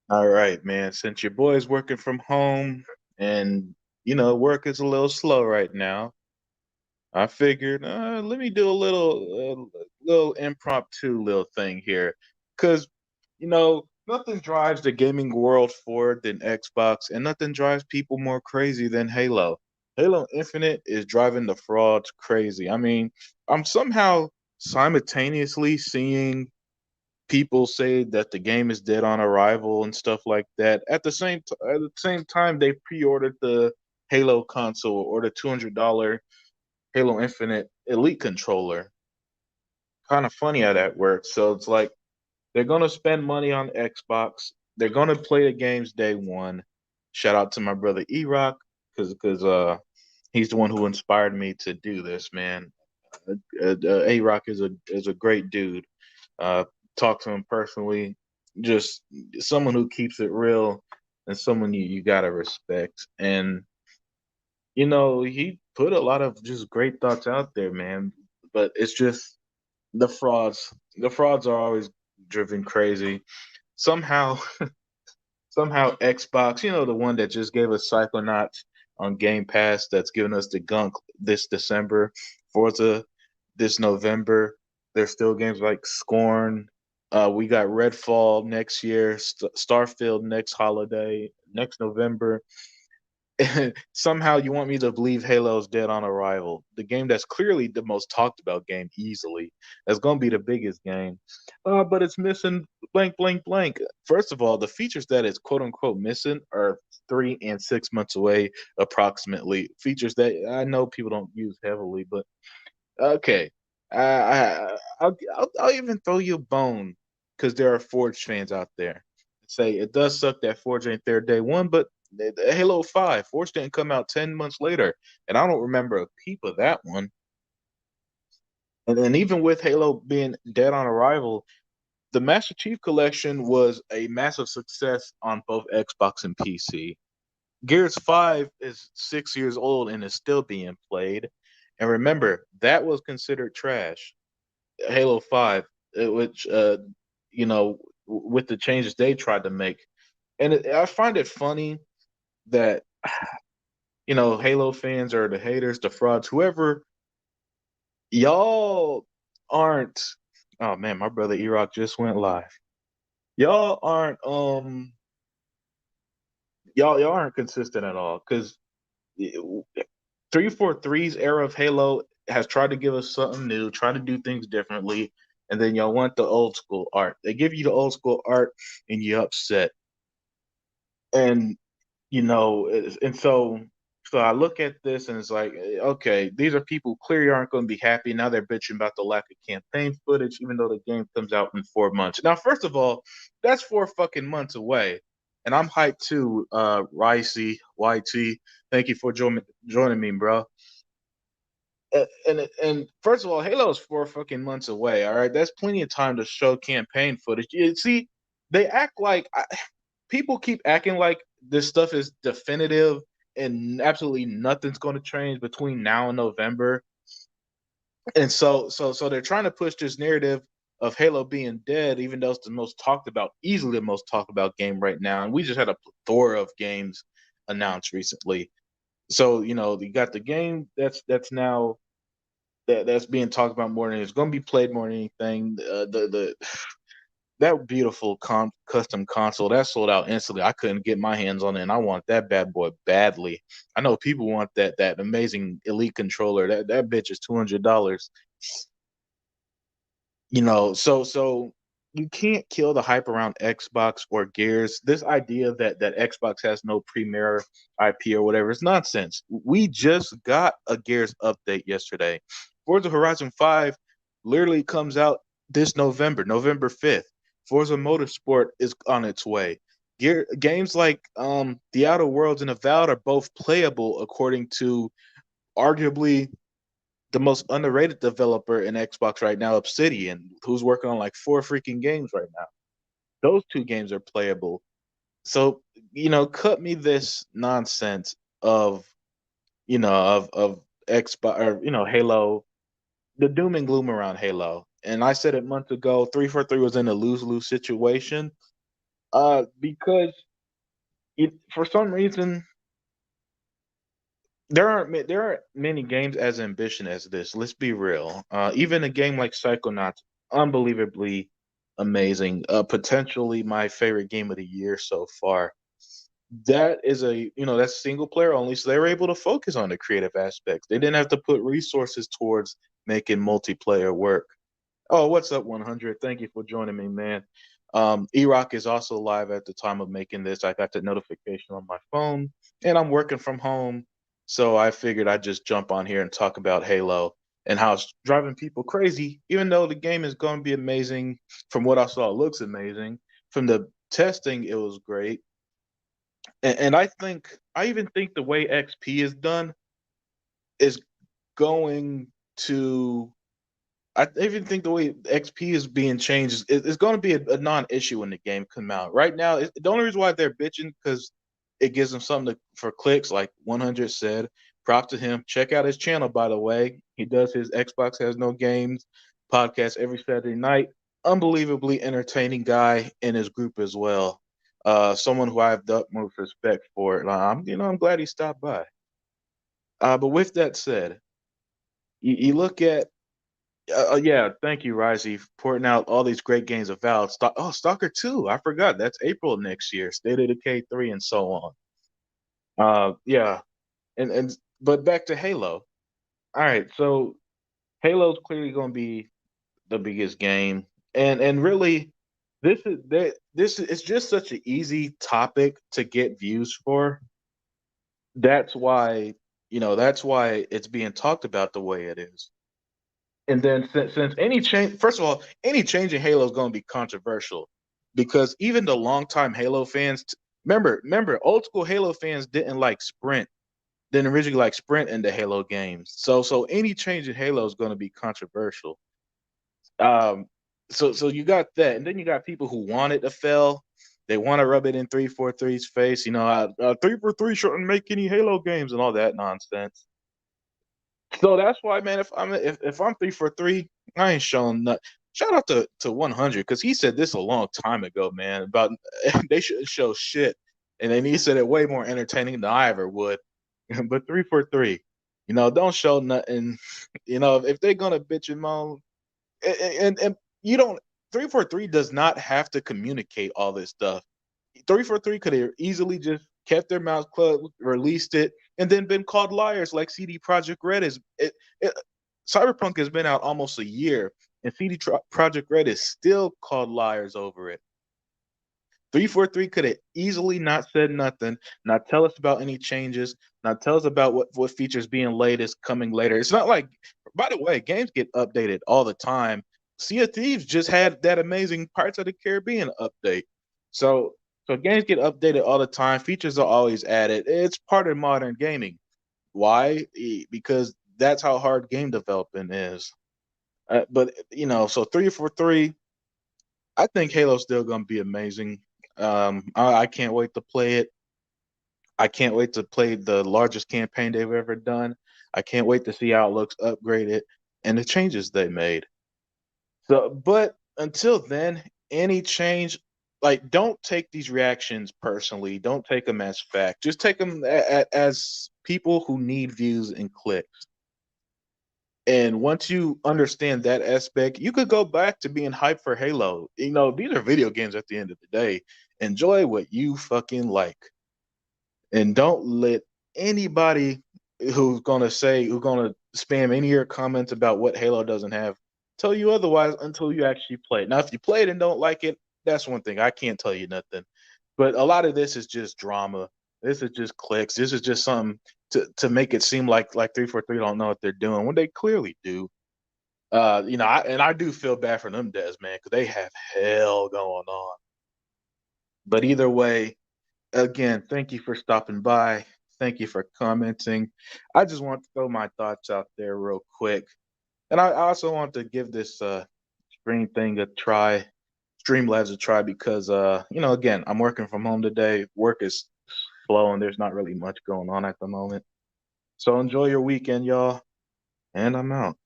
All right, man. Since your boy's working from home and work is a little slow right now, I figured let me do a little impromptu little thing here, because nothing drives the gaming world forward than Xbox, and nothing drives people more crazy than Halo. Halo Infinite is driving the frauds crazy. I mean, I'm somehow simultaneously seeing people say that the game is dead on arrival and stuff like that. At the same time, they pre-ordered the Halo console or the $200 Halo Infinite Elite controller. Kind of funny how that works. So it's like they're gonna spend money on Xbox. They're gonna play the games day one. Shout out to my brother E-Rock because he's the one who inspired me to do this, man. A-Rock is a great dude. Uh, talk to him personally. Just someone who keeps it real and someone you gotta respect. And he put a lot of just great thoughts out there, man. But it's just the frauds. The frauds are always driven crazy. Somehow, somehow Xbox, the one that just gave us Psychonauts on Game Pass, that's giving us the gunk this December, Forza this November. There's still games like Scorn. We got Redfall next year, Starfield next holiday, next November. Somehow you want me to believe Halo's dead on arrival. The game that's clearly the most talked about game easily. That's going to be the biggest game. But it's missing blank, blank, blank. First of all, the features that it's quote unquote missing are 3 and 6 months away, approximately. Features that I know people don't use heavily, but okay. I'll even throw you a bone because there are Forge fans out there. Say it does suck that Forge ain't there day one, but the Halo 5, Forge didn't come out 10 months later, and I don't remember a peep of that one. And then even with Halo being dead on arrival, the Master Chief Collection was a massive success on both Xbox and PC. Gears 5 is 6 years old and is still being played. And remember, that was considered trash. Halo 5, which with the changes they tried to make. And I find it funny that Halo fans are the haters, the frauds, whoever. Y'all aren't. Oh man, my brother E-Rock just went live. Y'all aren't y'all aren't consistent at all, because 343's era of Halo has tried to give us something new, try to do things differently, and then y'all want the old school art. They give you the old school art and you upset. And and so I look at this and it's like, okay, these are people who clearly aren't going to be happy. Now they're bitching about the lack of campaign footage, even though the game comes out in 4 months. Now, first of all, that's 4 fucking months away. And I'm hyped too, Ricey, YT. Thank you for joining me, bro. And first of all, Halo is 4 fucking months away. All right, that's plenty of time to show campaign footage. You see, they act like people keep acting like this stuff is definitive and absolutely nothing's going to change between now and November. And so they're trying to push this narrative of Halo being dead, even though it's the most talked about, easily the most talked about game right now. And we just had a plethora of games announced recently. So you got the game that's now that's being talked about more than it's going to be played more than anything. The that beautiful custom console that sold out instantly. I couldn't get my hands on it, and I want that bad boy badly. I know people want that amazing Elite controller. That bitch is $200. So you can't kill the hype around Xbox or Gears. This idea that Xbox has no premier IP or whatever is nonsense. We just got a Gears update yesterday. Forza Horizon 5 literally comes out this November, November 5th. Forza Motorsport is on its way. Games like The Outer Worlds and Avowed are both playable according to arguably the most underrated developer in Xbox right now, Obsidian, who's working on like four freaking games right now. Those two games are playable. So, cut me this nonsense of Xbox or Halo, the doom and gloom around Halo. And I said it months ago, 343 was in a lose-lose situation. Because for some reason there aren't many games as ambitious as this. Let's be real. Even a game like Psychonauts, unbelievably amazing. Potentially my favorite game of the year so far. That is that's single player only, so they were able to focus on the creative aspects. They didn't have to put resources towards making multiplayer work. Oh, what's up, 100? Thank you for joining me, man. E-Rock is also live at the time of making this. I got the notification on my phone, and I'm working from home, so I figured I'd just jump on here and talk about Halo and how it's driving people crazy. Even though the game is going to be amazing, from what I saw, it looks amazing. From the testing, it was great, and I even think the way XP is done is going to I even think the way XP is being changed is going to be a non-issue when the game come out. Right now, the only reason why they're bitching because it gives them something for clicks, like 100 said. Props to him. Check out his channel, by the way. He does his Xbox Has No Games podcast every Saturday night. Unbelievably entertaining guy in his group as well. Someone who I have the utmost respect for. I'm glad he stopped by. But with that said, you look at yeah, thank you, Risey, for pointing out all these great games of Valve. Stalker 2, I forgot. That's April next year. State of Decay 3, and so on. Yeah, and but back to Halo. All right, so Halo's clearly going to be the biggest game, and really, this is it's just such an easy topic to get views for. That's why it's being talked about the way it is. And then since any change, first of all, any change in Halo is going to be controversial because even the longtime Halo fans, remember, old school Halo fans didn't originally like Sprint in the Halo games. So any change in Halo is going to be controversial. Um, so you got that, and then you got people who want it to fail. They want to rub it in 343's face. 343 shouldn't make any Halo games and all that nonsense. So that's why, man. If I'm 343, I ain't showing nothing. Shout out to 100 because he said this a long time ago, man. About they shouldn't show shit, and then he said it way more entertaining than I ever would. But 343, don't show nothing. If they're gonna bitch and moan, and you don't 343 does not have to communicate all this stuff. 343 could have easily just kept their mouths closed, released it, and then been called liars like CD Projekt Red is. Cyberpunk has been out almost a year, and CD Projekt Red is still called liars over it. 343 could have easily not said nothing, not tell us about any changes, not tell us about what features being laid is coming later. It's not like, by the way, games get updated all the time. Sea of Thieves just had that amazing Pirates of the Caribbean update. So so games get updated all the time. Features are always added. It's part of modern gaming. Why? Because that's how hard game development is. But so 343, I think Halo's still gonna be amazing. I can't wait to play it. I can't wait to play the largest campaign they've ever done. I can't wait to see how it looks upgraded and the changes they made. So, but until then, any change, like, don't take these reactions personally. Don't take them as fact. Just take them as people who need views and clicks. And once you understand that aspect, you could go back to being hyped for Halo. These are video games at the end of the day. Enjoy what you fucking like. And don't let anybody who's gonna spam any of your comments about what Halo doesn't have tell you otherwise until you actually play it. Now, if you play it and don't like it, that's one thing. I can't tell you nothing. But a lot of this is just drama. This is just clicks. This is just something to make it seem like 343 don't know what they're doing when they clearly do. I do feel bad for them, Des, man, because they have hell going on. But either way, again, thank you for stopping by. Thank you for commenting. I just want to throw my thoughts out there real quick. And I also want to give this stream thing a try, Streamlabs a try, because again, I'm working from home today. Work is slow and there's not really much going on at the moment. So enjoy your weekend, y'all. And I'm out.